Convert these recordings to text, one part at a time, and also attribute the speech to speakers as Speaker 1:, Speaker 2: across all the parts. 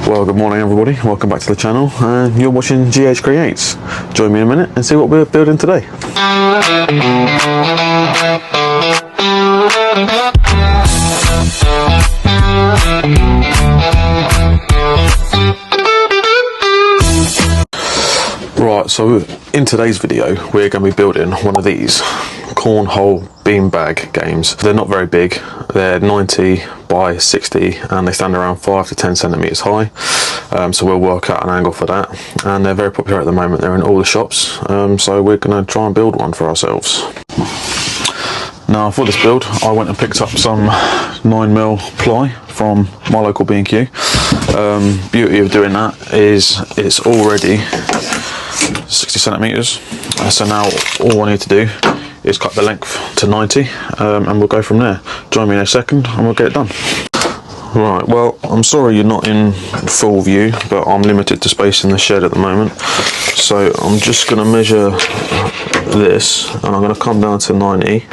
Speaker 1: Well, good morning everybody, welcome back to the channel. You're watching GH Creates. Join me in a minute and see what we're building today. Right, so in today's video we're going to be building one of these Cornhole beanbag games. They're not very big, they're 90 by 60 and they stand around 5 to 10 centimeters high, so we'll work out an angle for that, and they're very popular at the moment. They're in all the shops, so we're going to try and build one for ourselves. Now for this build I went and picked up some 9mm ply from my local B&Q. Beauty of doing that is it's already 60 centimeters, so now all I need to do is cut the length to 90, and we'll go from there. Join me in a second and we'll get it done. Right, well, I'm sorry you're not in full view, but I'm limited to space in the shed at the moment, so I'm just going to measure this and I'm going to come down to 90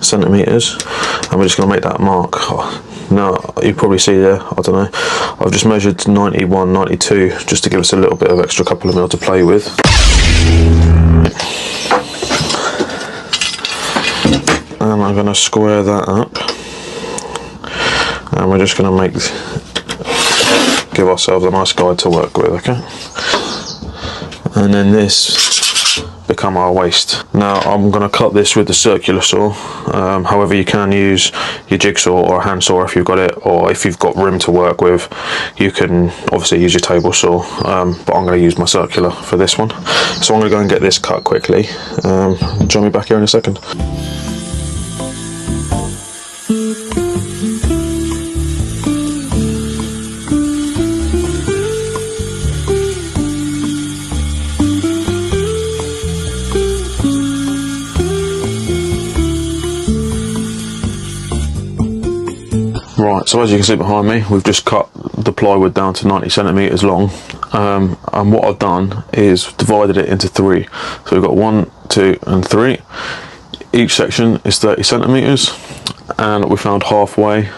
Speaker 1: centimeters and we're just going to make that mark. Now you probably see there, I don't know, I've just measured 91, 92 just to give us a little bit of extra couple of mil to play with. And I'm going to square that up, and we're just going to give ourselves a nice guide to work with, okay? And then this become our waist. Now I'm going to cut this with the circular saw, however you can use your jigsaw or a hand saw if you've got it, or if you've got room to work with you can obviously use your table saw, but I'm going to use my circular for this one. So I'm going to go and get this cut quickly. Join me back here in a second. Right, so as you can see behind me, we've just cut the plywood down to 90 centimeters long, and what I've done is divided it into three. So we've got 1, 2 and 3. Each section is 30 centimeters, and we found halfway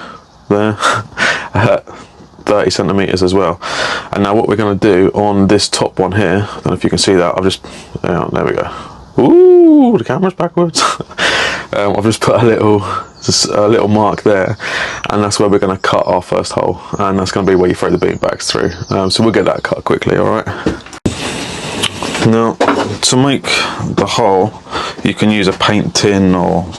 Speaker 1: there 30 centimeters as well. And now what we're going to do on this top one here, I don't know if you can see that, I've just, there we go. Ooh, the camera's backwards. I've just put a little mark there, and that's where we're going to cut our first hole, and that's going to be where you throw the beanbags through. So we'll get that cut quickly, alright? Now, to make the hole, you can use a paint tin or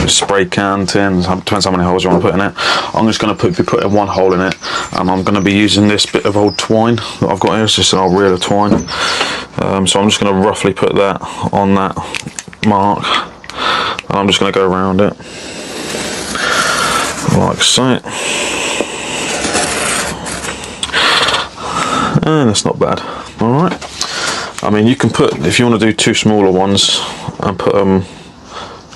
Speaker 1: spray can tin, depends how many holes you want to put in it. I'm just going to be putting one hole in it, and I'm going to be using this bit of old twine that I've got here. It's just an old reel of twine. So I'm just going to roughly put that on that mark, and I'm just going to go around it like so, and that's not bad. Alright, I mean you can put, if you want to do two smaller ones and put them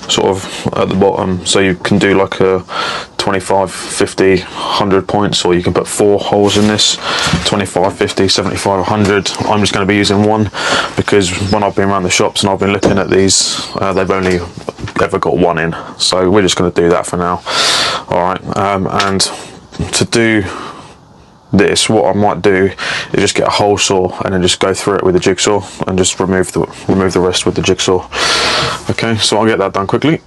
Speaker 1: sort of at the bottom, so you can do like a 25, 50, 100 points, or you can put 4 holes in this, 25, 50, 75, 100. I'm just going to be using one because when I've been around the shops and I've been looking at these, they've only ever got one in, so we're just going to do that for now. Alright, and to do this, what I might do is just get a hole saw and then just go through it with a jigsaw and just remove the rest with the jigsaw. Okay, so I'll get that done quickly.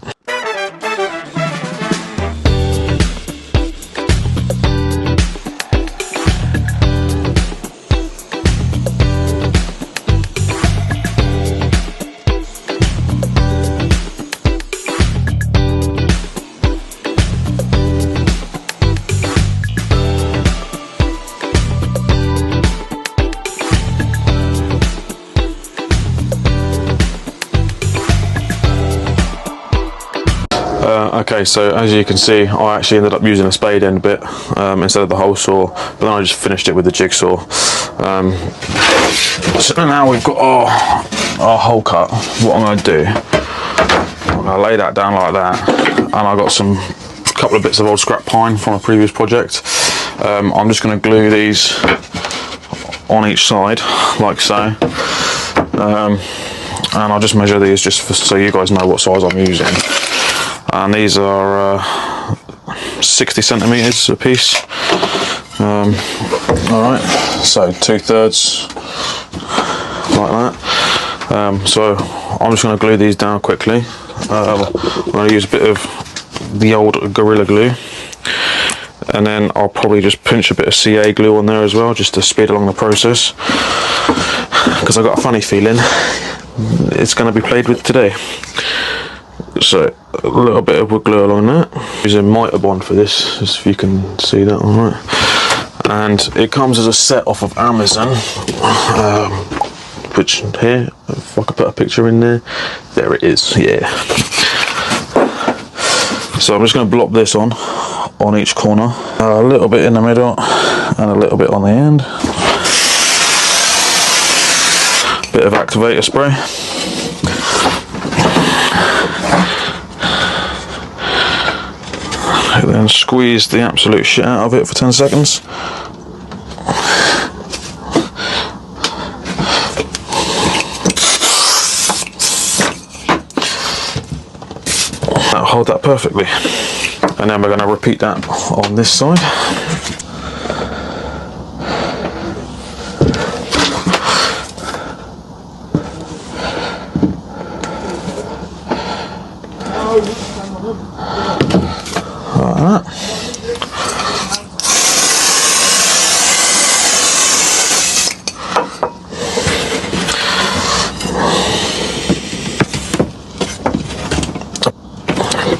Speaker 1: Okay, so as you can see, I actually ended up using a spade end bit instead of the hole saw, but then I just finished it with the jigsaw. So now we've got our hole cut. What I'm going to do, I'm going to lay that down like that, and I've got some couple of bits of old scrap pine from a previous project. I'm just going to glue these on each side like so, and I'll just measure these just so you guys know what size I'm using. And these are 60 centimeters a piece. Alright, so 2/3 like that. So I'm just going to glue these down quickly. I'm going to use a bit of the old Gorilla Glue, and then I'll probably just pinch a bit of CA glue on there as well, just to speed along the process, because I've got a funny feeling it's going to be played with today. So a little bit of wood glue along that. Using Mitre Bond for this, if you can see that. Alright, and it comes as a set off of Amazon, which here, if I could put a picture in there, there it is. Yeah. So I'm just going to blob this on each corner, a little bit in the middle and a little bit on the end. Bit of activator spray. And then squeeze the absolute shit out of it for 10 seconds. That'll hold that perfectly. And then we're going to repeat that on this side. Like that.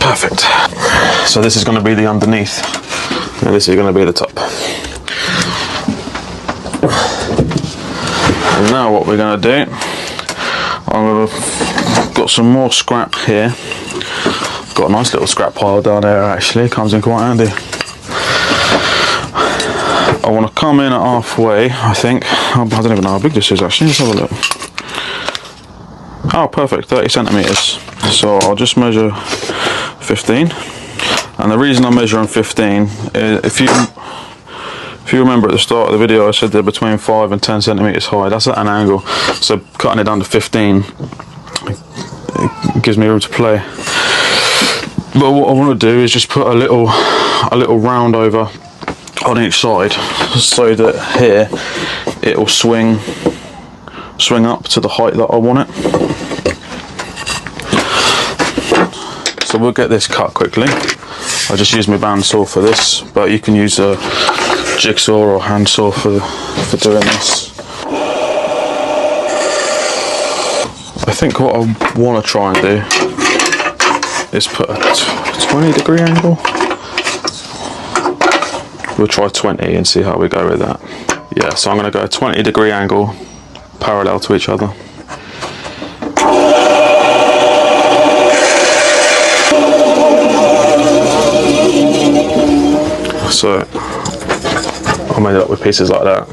Speaker 1: Perfect. So this is going to be the underneath, and this is going to be the top. And now what we're going to do, I've got some more scrap here. Got a nice little scrap pile down there, actually, comes in quite handy. I want to come in at halfway, I think. I don't even know how big this is, actually. Let's have a look. Oh, perfect, 30 centimeters. So I'll just measure 15. And the reason I'm measuring 15 is if you remember at the start of the video, I said they're between 5 and 10 centimeters high. That's at an angle. So cutting it down to 15, it gives me room to play. But what I want to do is just put a little round over on each side, so that here it will swing up to the height that I want it. So we'll get this cut quickly. I just use my bandsaw for this, but you can use a jigsaw or handsaw for doing this. I think what I want to try and do is put a 20-degree angle. We'll try 20 and see how we go with that. Yeah, so I'm going to go a 20-degree angle parallel to each other. So I made it up with pieces like that.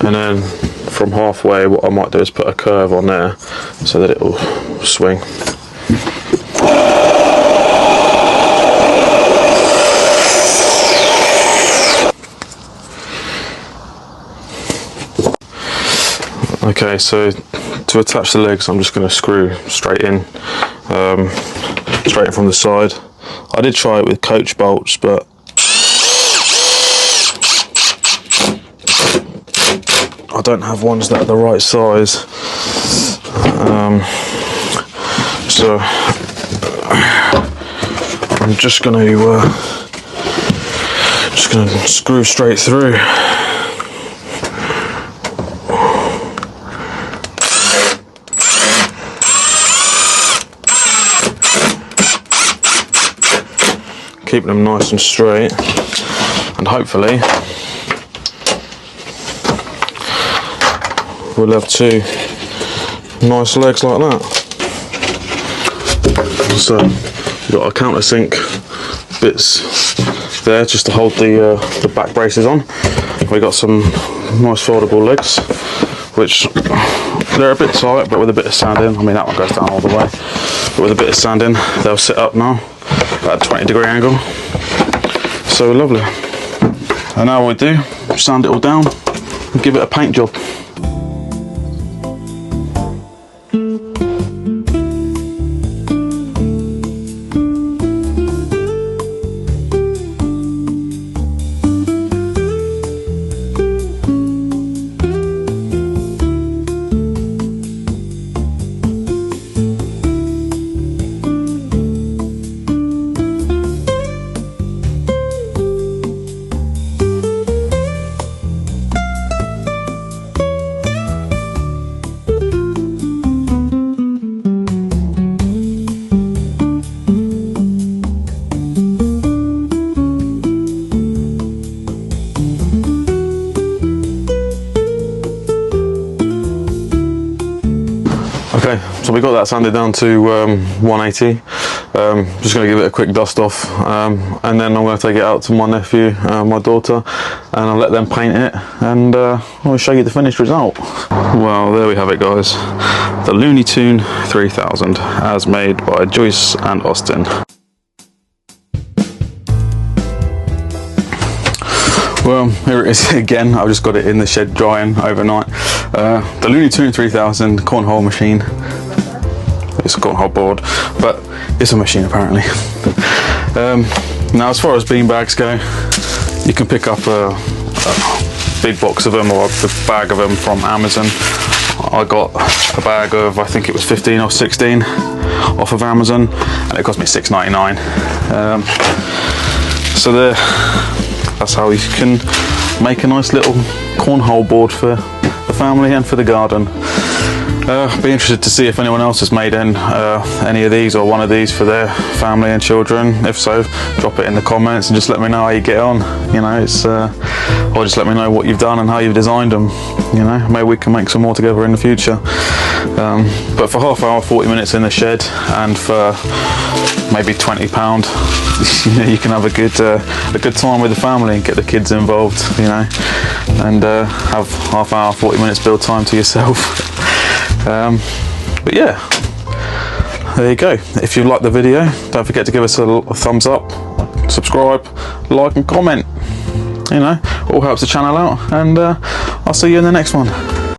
Speaker 1: And then from halfway, what I might do is put a curve on there so that it will swing. Okay, so to attach the legs, I'm just going to screw straight in from the side. I did try it with coach bolts, but I don't have ones that are the right size. So I'm just going to screw straight through. Keeping them nice and straight, and hopefully we'll have two nice legs like that. So we've got our countersink bits there just to hold the back braces on. We got some nice foldable legs, which they're a bit tight, but with a bit of sanding, I mean that one goes down all the way, but with a bit of sanding they'll sit up now at a 20-degree angle. So lovely. And now what we do, sand it all down and give it a paint job. Okay, so we got that sanded down to 180. Just going to give it a quick dust off, and then I'm going to take it out to my nephew, my daughter, and I'll let them paint it, and I'll show you the finished result. Well, there we have it, guys. The Looney Tune 3000, as made by Joyce and Austin. Well, here it is again. I've just got it in the shed drying overnight. The Looney Tune 3000 cornhole machine. It's a cornhole board, but it's a machine apparently. Now, as far as bean bags go, you can pick up a big box of them or a bag of them from Amazon. I got a bag of, I think it was 15 or 16 off of Amazon, and it cost me $6.99. So that's how you can make a nice little cornhole board for the family and for the garden. Be interested to see if anyone else has made any of these or one of these for their family and children. If so, drop it in the comments and just let me know how you get on. You know, or just let me know what you've done and how you've designed them. You know, maybe we can make some more together in the future. But for half hour, 40 minutes in the shed, and for maybe £20, you can have a good time with the family and get the kids involved, you know, and have half hour, 40 minutes build time to yourself. But yeah, there you go. If you like the video, don't forget to give us a thumbs up, subscribe, like and comment. You know, all helps the channel out, and I'll see you in the next one.